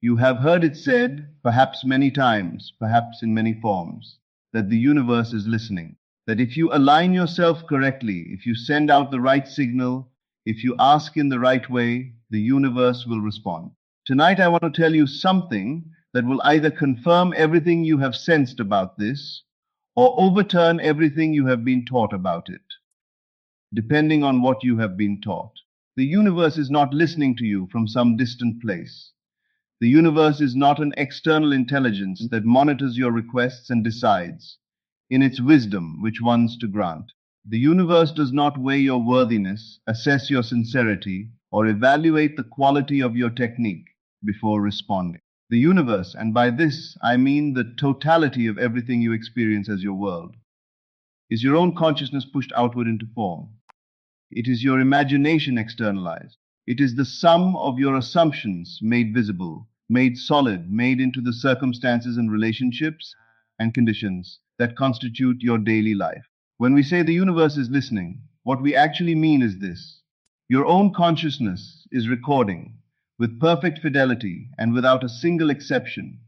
You have heard it said, perhaps many times, perhaps in many forms, that the universe is listening. That if you align yourself correctly, if you send out the right signal, if you ask in the right way, the universe will respond. Tonight I want to tell you something that will either confirm everything you have sensed about this or overturn everything you have been taught about it, depending on what you have been taught. The universe is not listening to you from some distant place. The universe is not an external intelligence that monitors your requests and decides, in its wisdom, which ones to grant. The universe does not weigh your worthiness, assess your sincerity, or evaluate the quality of your technique before responding. The universe, and by this I mean the totality of everything you experience as your world, is your own consciousness pushed outward into form. It is your imagination externalized. It is the sum of your assumptions made visible, made solid, made into the circumstances and relationships and conditions that constitute your daily life. When we say the universe is listening, what we actually mean is this. Your own consciousness is recording, with perfect fidelity and without a single exception,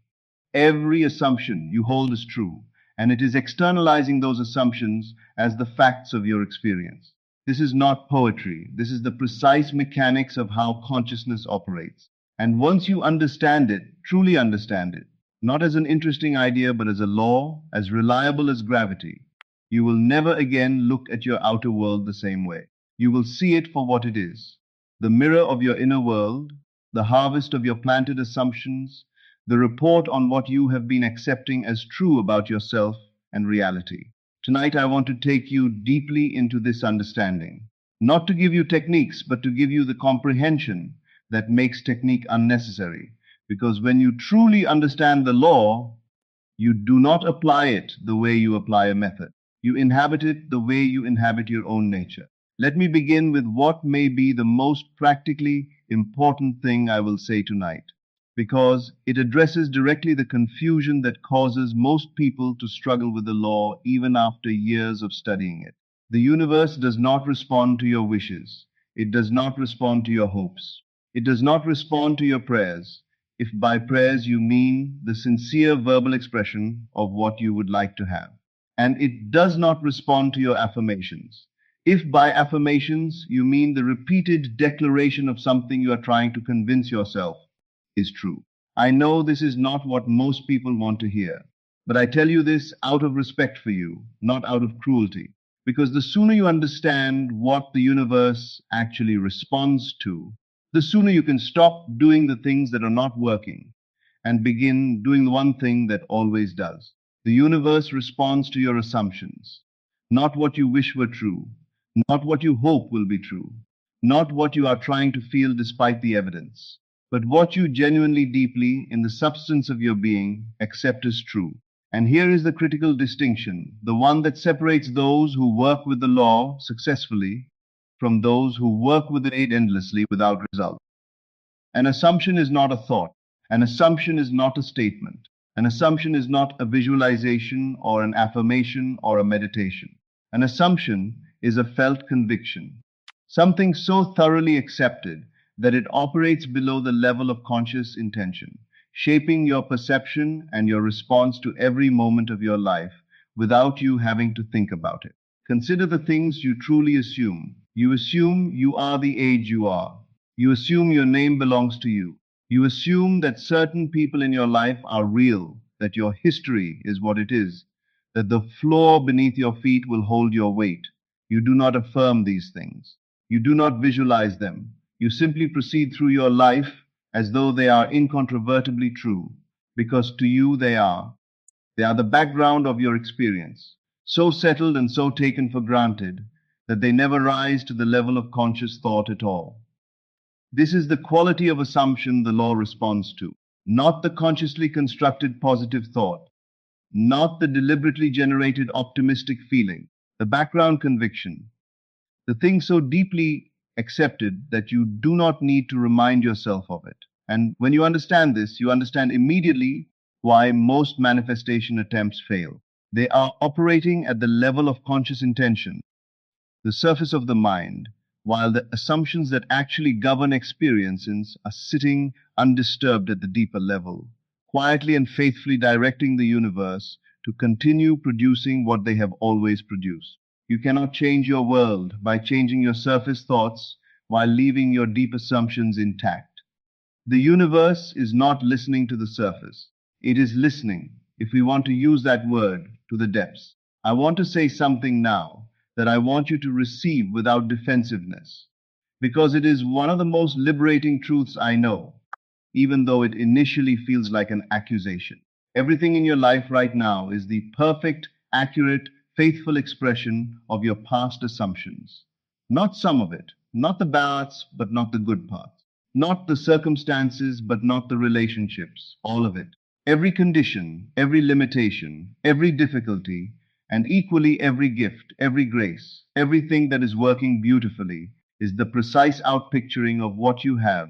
every assumption you hold is true, and it is externalizing those assumptions as the facts of your experience. This is not poetry. This is the precise mechanics of how consciousness operates. And once you understand it, truly understand it, not as an interesting idea, but as a law, as reliable as gravity, you will never again look at your outer world the same way. You will see it for what it is, the mirror of your inner world, the harvest of your planted assumptions, the report on what you have been accepting as true about yourself and reality. Tonight I want to take you deeply into this understanding, not to give you techniques, but to give you the comprehension that makes technique unnecessary. Because when you truly understand the law, you do not apply it the way you apply a method. You inhabit it the way you inhabit your own nature. Let me begin with what may be the most practically important thing I will say tonight, because it addresses directly the confusion that causes most people to struggle with the law even after years of studying it. The universe does not respond to your wishes. It does not respond to your hopes. It does not respond to your prayers, if by prayers you mean the sincere verbal expression of what you would like to have. And it does not respond to your affirmations, if by affirmations you mean the repeated declaration of something you are trying to convince yourself is true. I know this is not what most people want to hear, but I tell you this out of respect for you, not out of cruelty. Because the sooner you understand what the universe actually responds to, the sooner you can stop doing the things that are not working and begin doing the one thing that always does. The universe responds to your assumptions, not what you wish were true, not what you hope will be true, not what you are trying to feel despite the evidence, but what you genuinely, deeply, in the substance of your being, accept as true. And here is the critical distinction, the one that separates those who work with the law successfully from those who work with it endlessly without result. An assumption is not a thought. An assumption is not a statement. An assumption is not a visualization or an affirmation or a meditation. An assumption is a felt conviction, something so thoroughly accepted that it operates below the level of conscious intention, shaping your perception and your response to every moment of your life without you having to think about it. Consider the things you truly assume. You assume you are the age you are. You assume your name belongs to you. You assume that certain people in your life are real, that your history is what it is, that the floor beneath your feet will hold your weight. You do not affirm these things. You do not visualize them. You simply proceed through your life as though they are incontrovertibly true, because to you they are. They are the background of your experience, so settled and so taken for granted that they never rise to the level of conscious thought at all. This is the quality of assumption the law responds to, not the consciously constructed positive thought, not the deliberately generated optimistic feeling, the background conviction, the thing so deeply accepted that you do not need to remind yourself of it. And when you understand this, you understand immediately why most manifestation attempts fail. They are operating at the level of conscious intention, the surface of the mind, while the assumptions that actually govern experiences are sitting undisturbed at the deeper level, quietly and faithfully directing the universe to continue producing what they have always produced. You cannot change your world by changing your surface thoughts while leaving your deep assumptions intact. The universe is not listening to the surface. It is listening, if we want to use that word, to the depths. I want to say something now that I want you to receive without defensiveness, because it is one of the most liberating truths I know, even though it initially feels like an accusation. Everything in your life right now is the perfect, accurate, faithful expression of your past assumptions. Not some of it, not the bads, but not the good parts. Not the circumstances, but not the relationships, all of it. Every condition, every limitation, every difficulty, and equally every gift, every grace, everything that is working beautifully is the precise outpicturing of what you have,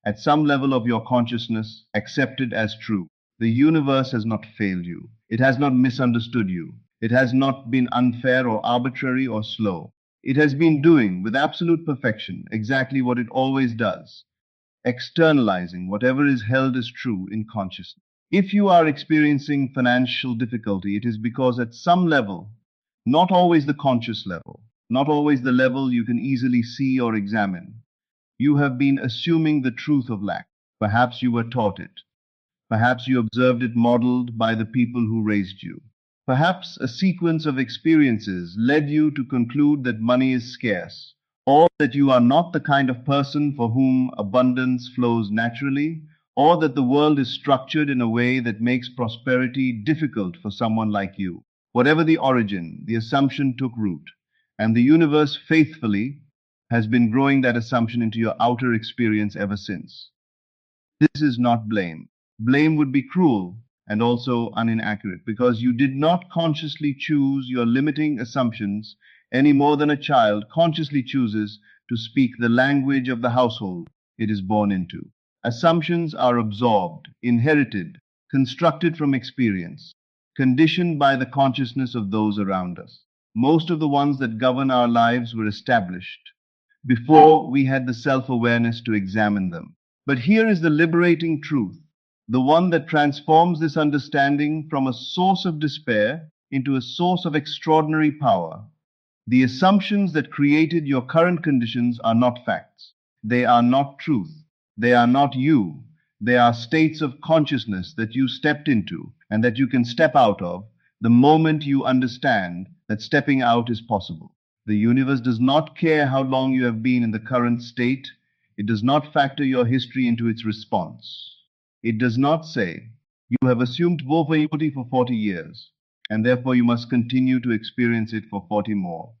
at some level of your consciousness, accepted as true. The universe has not failed you. It has not misunderstood you. It has not been unfair or arbitrary or slow. It has been doing with absolute perfection exactly what it always does, externalizing whatever is held as true in consciousness. If you are experiencing financial difficulty, it is because at some level, not always the conscious level, not always the level you can easily see or examine, you have been assuming the truth of lack. Perhaps you were taught it. Perhaps you observed it modeled by the people who raised you. Perhaps a sequence of experiences led you to conclude that money is scarce, or that you are not the kind of person for whom abundance flows naturally, or that the world is structured in a way that makes prosperity difficult for someone like you. Whatever the origin, the assumption took root, and the universe faithfully has been growing that assumption into your outer experience ever since. This is not blame. Blame would be cruel and also inaccurate because you did not consciously choose your limiting assumptions any more than a child consciously chooses to speak the language of the household it is born into. Assumptions are absorbed, inherited, constructed from experience, conditioned by the consciousness of those around us. Most of the ones that govern our lives were established before we had the self-awareness to examine them. But here is the liberating truth, the one that transforms this understanding from a source of despair into a source of extraordinary power. The assumptions that created your current conditions are not facts. They are not truth. They are not you. They are states of consciousness that you stepped into and that you can step out of the moment you understand that stepping out is possible. The universe does not care how long you have been in the current state. It does not factor your history into its response. It does not say, you have assumed poverty for 40 years, and therefore you must continue to experience it for 40 more.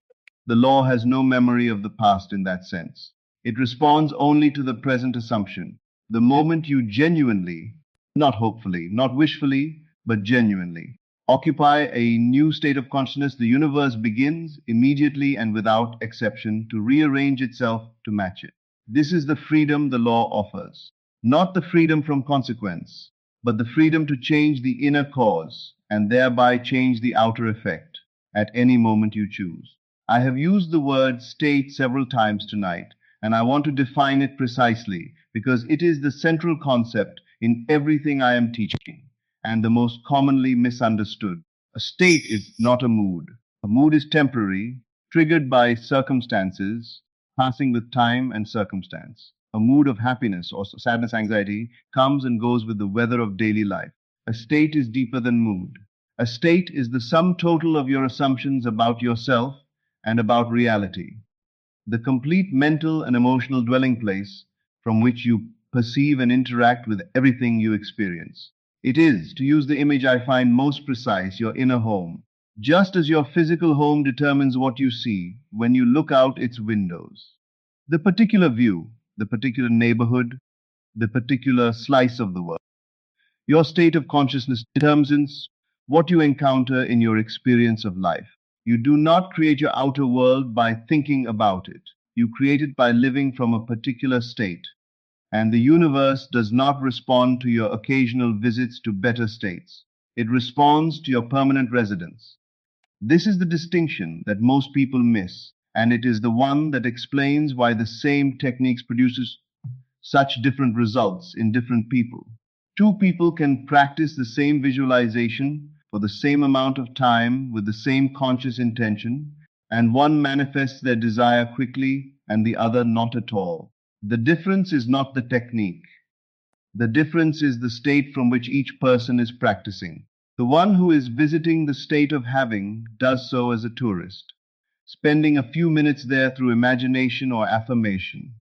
The law has no memory of the past in that sense. It responds only to the present assumption. The moment you genuinely, not hopefully, not wishfully, but genuinely, occupy a new state of consciousness, the universe begins immediately and without exception to rearrange itself to match it. This is the freedom the law offers. Not the freedom from consequence, but the freedom to change the inner cause and thereby change the outer effect at any moment you choose. I have used the word state several times tonight, and I want to define it precisely because it is the central concept in everything I am teaching and the most commonly misunderstood. A state is not a mood. A mood is temporary, triggered by circumstances, passing with time and circumstance. A mood of happiness or sadness, anxiety comes and goes with the weather of daily life. A state is deeper than mood. A state is the sum total of your assumptions about yourself and about reality, the complete mental and emotional dwelling place from which you perceive and interact with everything you experience. It is, to use the image I find most precise, your inner home. Just as your physical home determines what you see when you look out its windows. The particular view, the particular neighborhood, the particular slice of the world. Your state of consciousness determines what you encounter in your experience of life. You do not create your outer world by thinking about it. You create it by living from a particular state. And the universe does not respond to your occasional visits to better states. It responds to your permanent residence. This is the distinction that most people miss, and it is the one that explains why the same techniques produces such different results in different people. Two people can practice the same visualization for the same amount of time with the same conscious intention, and one manifests their desire quickly and the other not at all. The difference is not the technique. The difference is the state from which each person is practicing. The one who is visiting the state of having does so as a tourist, spending a few minutes there through imagination or affirmation,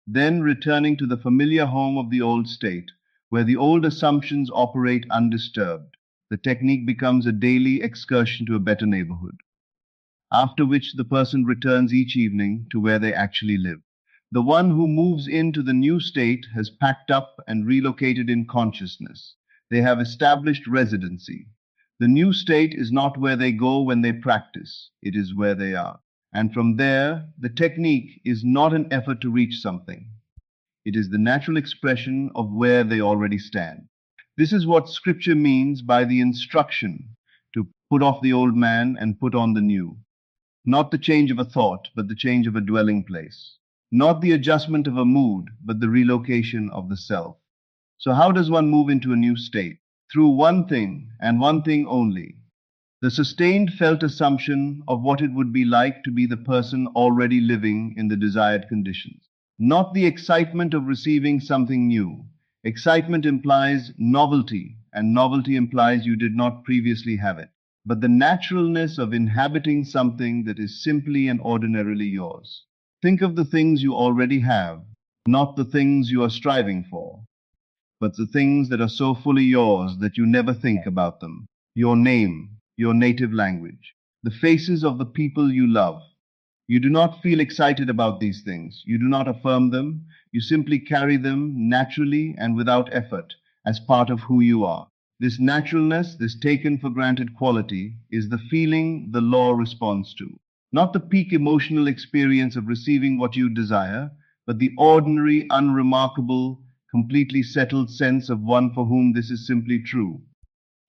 then returning to the familiar home of the old state, where the old assumptions operate undisturbed. The technique becomes a daily excursion to a better neighborhood, after which the person returns each evening to where they actually live. The one who moves into the new state has packed up and relocated in consciousness. They have established residency. The new state is not where they go when they practice, it is where they are. And from there, the technique is not an effort to reach something. It is the natural expression of where they already stand. This is what scripture means by the instruction to put off the old man and put on the new. Not the change of a thought, but the change of a dwelling place. Not the adjustment of a mood, but the relocation of the self. So how does one move into a new state? Through one thing, and one thing only: the sustained felt assumption of what it would be like to be the person already living in the desired conditions. Not the excitement of receiving something new. Excitement implies novelty, and novelty implies you did not previously have it. But the naturalness of inhabiting something that is simply and ordinarily yours. Think of the things you already have, not the things you are striving for, but the things that are so fully yours that you never think about them. Your name, your native language, the faces of the people you love. You do not feel excited about these things. You do not affirm them. You simply carry them naturally and without effort as part of who you are. This naturalness, this taken for granted quality, is the feeling the law responds to. Not the peak emotional experience of receiving what you desire, but the ordinary, unremarkable, completely settled sense of one for whom this is simply true.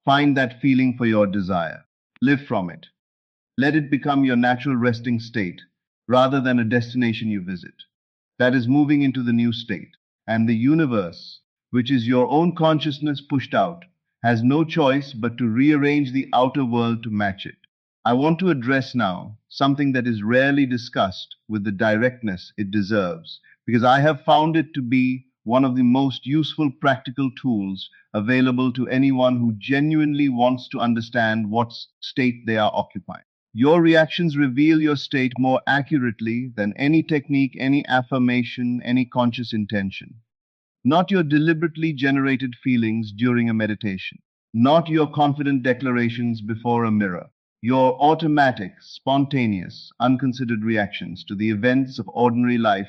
Find that feeling for your desire. Live from it. Let it become your natural resting state, rather than a destination you visit. That is moving into the new state. And the universe, which is your own consciousness pushed out, has no choice but to rearrange the outer world to match it. I want to address now something that is rarely discussed with the directness it deserves, because I have found it to be one of the most useful practical tools available to anyone who genuinely wants to understand what state they are occupying. Your reactions reveal your state more accurately than any technique, any affirmation, any conscious intention. Not your deliberately generated feelings during a meditation, not your confident declarations before a mirror, your automatic, spontaneous, unconsidered reactions to the events of ordinary life.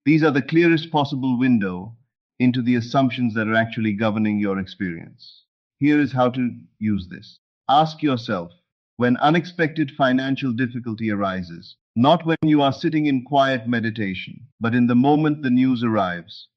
These are the clearest possible window into the assumptions that are actually governing your experience. Here is how to use this. Ask yourself, when unexpected financial difficulty arises, not when you are sitting in quiet meditation, but in the moment the news arrives,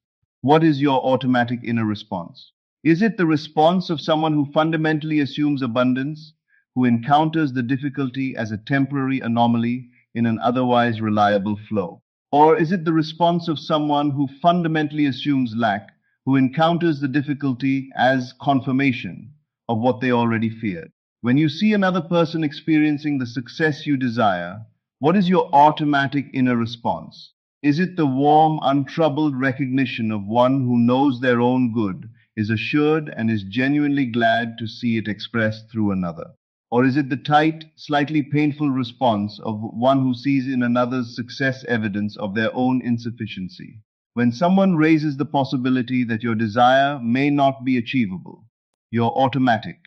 what is your automatic inner response? Is it the response of someone who fundamentally assumes abundance, who encounters the difficulty as a temporary anomaly in an otherwise reliable flow? Or is it the response of someone who fundamentally assumes lack, who encounters the difficulty as confirmation of what they already feared? When you see another person experiencing the success you desire, what is your automatic inner response? Is it the warm, untroubled recognition of one who knows their own good, is assured, and is genuinely glad to see it expressed through another? Or is it the tight, slightly painful response of one who sees in another's success evidence of their own insufficiency? When someone raises the possibility that your desire may not be achievable, your automatic,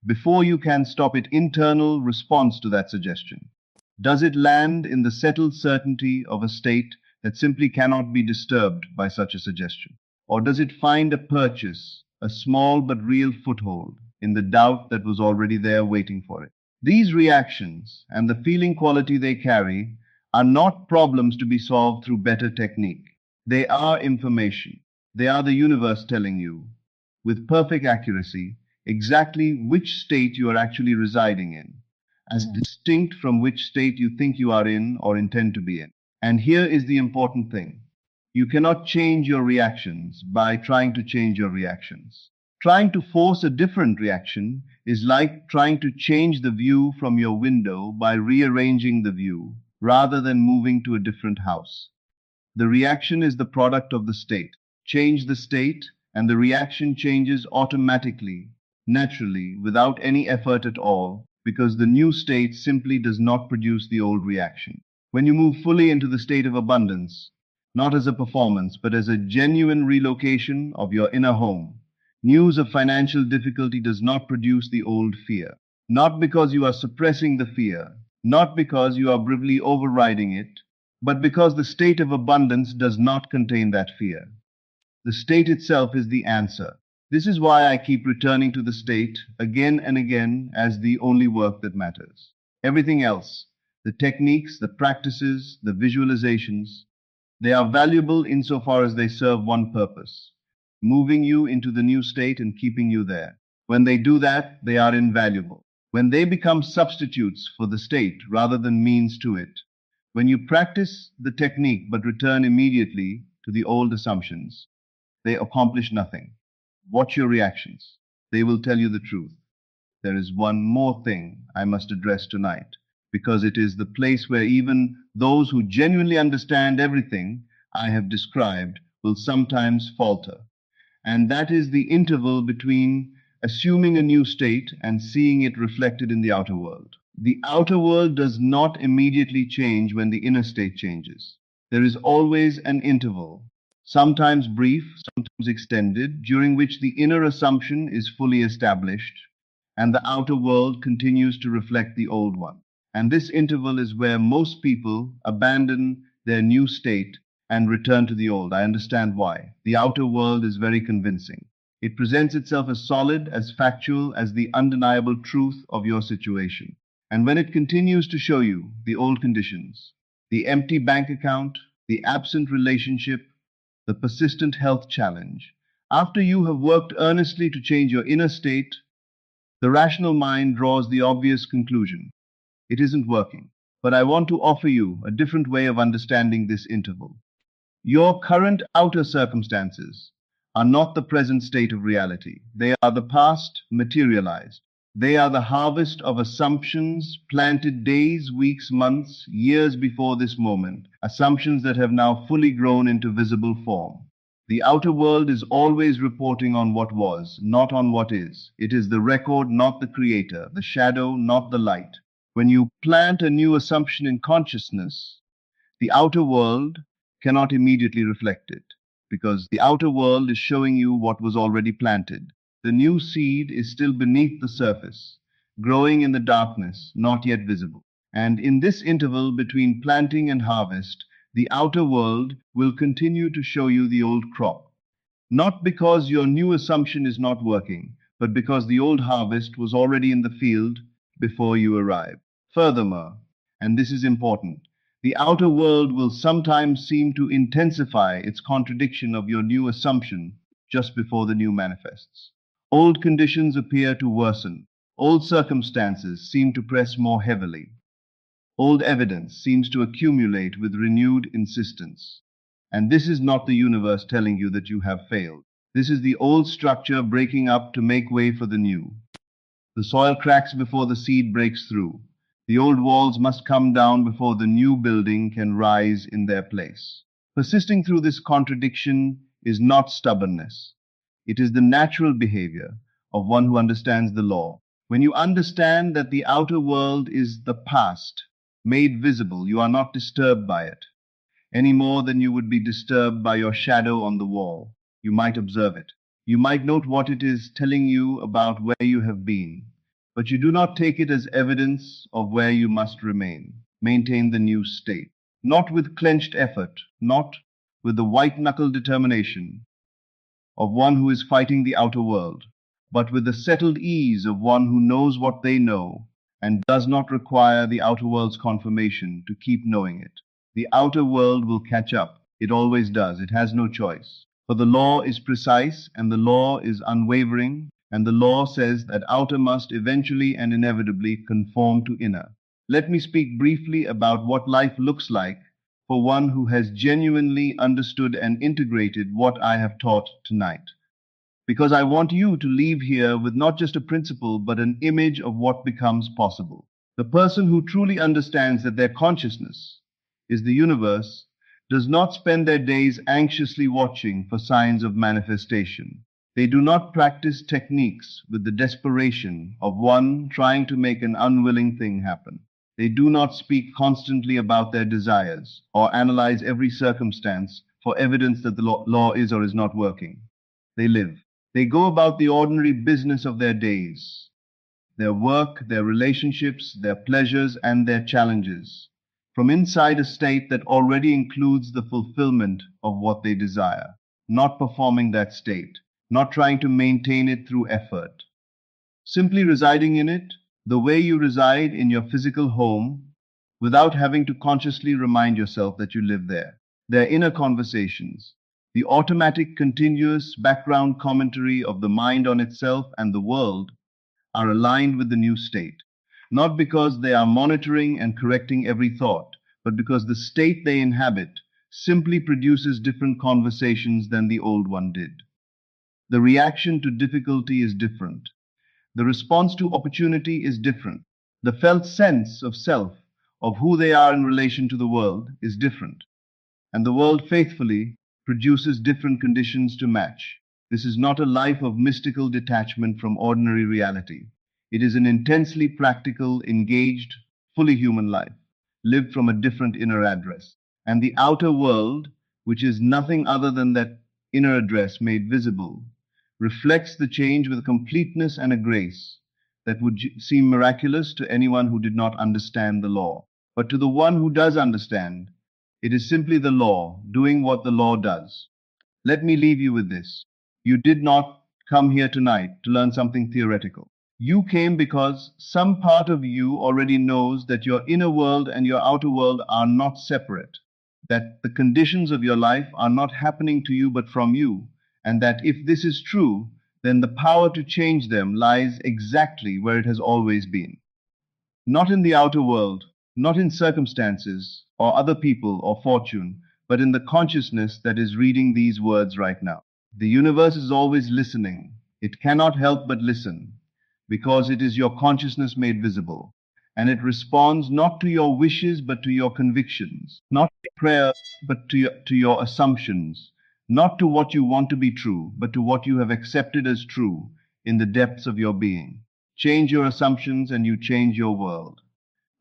before you can stop it, internal response to that suggestion, does it land in the settled certainty of a state that simply cannot be disturbed by such a suggestion? Or does it find a purchase, a small but real foothold, in the doubt that was already there waiting for it? These reactions and the feeling quality they carry are not problems to be solved through better technique. They are information. They are the universe telling you, with perfect accuracy, exactly which state you are actually residing in, as distinct from which state you think you are in or intend to be in. And here is the important thing. You cannot change your reactions by trying to change your reactions. Trying to force a different reaction is like trying to change the view from your window by rearranging the view rather than moving to a different house. The reaction is the product of the state. Change the state, and the reaction changes automatically, naturally, without any effort at all, because the new state simply does not produce the old reaction. When you move fully into the state of abundance, not as a performance, but as a genuine relocation of your inner home, news of financial difficulty does not produce the old fear. Not because you are suppressing the fear, not because you are bravely overriding it, but because the state of abundance does not contain that fear. The state itself is the answer. This is why I keep returning to the state again and again as the only work that matters. Everything else, the techniques, the practices, the visualizations, they are valuable insofar as they serve one purpose, moving you into the new state and keeping you there. When they do that, they are invaluable. When they become substitutes for the state rather than means to it, when you practice the technique but return immediately to the old assumptions, they accomplish nothing. Watch your reactions. They will tell you the truth. There is one more thing I must address tonight, because it is the place where even those who genuinely understand everything I have described will sometimes falter. And that is the interval between assuming a new state and seeing it reflected in the outer world. The outer world does not immediately change when the inner state changes. There is always an interval, sometimes brief, sometimes extended, during which the inner assumption is fully established and the outer world continues to reflect the old one. And this interval is where most people abandon their new state and return to the old. I understand why. The outer world is very convincing. It presents itself as solid, as factual, as the undeniable truth of your situation. And when it continues to show you the old conditions, the empty bank account, the absent relationship, the persistent health challenge, after you have worked earnestly to change your inner state, the rational mind draws the obvious conclusion. It isn't working. But I want to offer you a different way of understanding this interval. Your current outer circumstances are not the present state of reality. They are the past materialized. They are the harvest of assumptions planted days, weeks, months, years before this moment, assumptions that have now fully grown into visible form. The outer world is always reporting on what was, not on what is. It is the record, not the creator, the shadow, not the light. When you plant a new assumption in consciousness, the outer world cannot immediately reflect it, because the outer world is showing you what was already planted. The new seed is still beneath the surface, growing in the darkness, not yet visible. And in this interval between planting and harvest, the outer world will continue to show you the old crop. Not because your new assumption is not working, but because the old harvest was already in the field before you arrived. Furthermore, and this is important, the outer world will sometimes seem to intensify its contradiction of your new assumption just before the new manifests. Old conditions appear to worsen. Old circumstances seem to press more heavily. Old evidence seems to accumulate with renewed insistence. And this is not the universe telling you that you have failed. This is the old structure breaking up to make way for the new. The soil cracks before the seed breaks through. The old walls must come down before the new building can rise in their place. Persisting through this contradiction is not stubbornness. It is the natural behavior of one who understands the law. When you understand that the outer world is the past, made visible, you are not disturbed by it, any more than you would be disturbed by your shadow on the wall. You might observe it. You might note what it is telling you about where you have been, but you do not take it as evidence of where you must remain. Maintain the new state, not with clenched effort, not with the white-knuckle determination of one who is fighting the outer world, but with the settled ease of one who knows what they know and does not require the outer world's confirmation to keep knowing it. The outer world will catch up. It always does. It has no choice. For the law is precise and the law is unwavering, and the law says that outer must eventually and inevitably conform to inner. Let me speak briefly about what life looks like for one who has genuinely understood and integrated what I have taught tonight. Because I want you to leave here with not just a principle, but an image of what becomes possible. The person who truly understands that their consciousness is the universe does not spend their days anxiously watching for signs of manifestation. They do not practice techniques with the desperation of one trying to make an unwilling thing happen. They do not speak constantly about their desires or analyze every circumstance for evidence that the law is or is not working. They live. They go about the ordinary business of their days, their work, their relationships, their pleasures, and their challenges, from inside a state that already includes the fulfillment of what they desire, not performing that state, not trying to maintain it through effort. Simply residing in it, the way you reside in your physical home, without having to consciously remind yourself that you live there. Their inner conversations, the automatic continuous background commentary of the mind on itself and the world, are aligned with the new state, not because they are monitoring and correcting every thought, but because the state they inhabit simply produces different conversations than the old one did. The reaction to difficulty is different. The response to opportunity is different. The felt sense of self, of who they are in relation to the world, is different. And the world faithfully produces different conditions to match. This is not a life of mystical detachment from ordinary reality. It is an intensely practical, engaged, fully human life, lived from a different inner address. And the outer world, which is nothing other than that inner address made visible, reflects the change with a completeness and a grace that would seem miraculous to anyone who did not understand the law. But to the one who does understand, it is simply the law doing what the law does. Let me leave you with this. You did not come here tonight to learn something theoretical. You came because some part of you already knows that your inner world and your outer world are not separate, that the conditions of your life are not happening to you but from you, and that if this is true, then the power to change them lies exactly where it has always been. Not in the outer world, not in circumstances or other people or fortune, but in the consciousness that is reading these words right now. The universe is always listening. It cannot help but listen, because it is your consciousness made visible. And it responds not to your wishes, but to your convictions, not to prayer, but to your assumptions, not to what you want to be true, but to what you have accepted as true in the depths of your being. Change your assumptions and you change your world.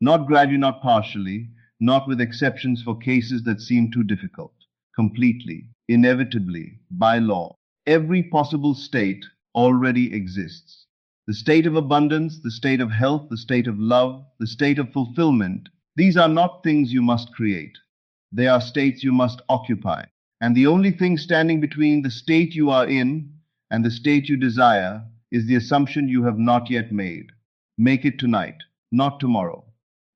Not gradually, not partially, not with exceptions for cases that seem too difficult. Completely, inevitably, by law. Every possible state already exists. The state of abundance, the state of health, the state of love, the state of fulfillment, these are not things you must create. They are states you must occupy. And the only thing standing between the state you are in and the state you desire is the assumption you have not yet made. Make it tonight, not tomorrow,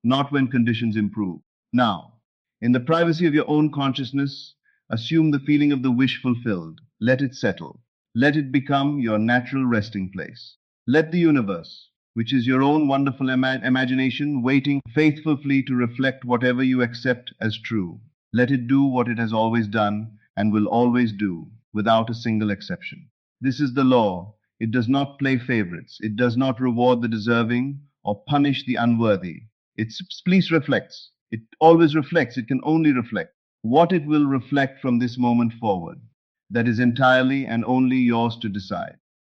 not when conditions improve. Now, in the privacy of your own consciousness, assume the feeling of the wish fulfilled. Let it settle. Let it become your natural resting place. Let the universe, which is your own wonderful imagination, waiting faithfully to reflect whatever you accept as true. Let it do what it has always done and will always do, without a single exception. This is the law. It does not play favorites. It does not reward the deserving or punish the unworthy. It please reflects. It always reflects. It can only reflect what it will reflect from this moment forward. That is entirely and only yours to decide.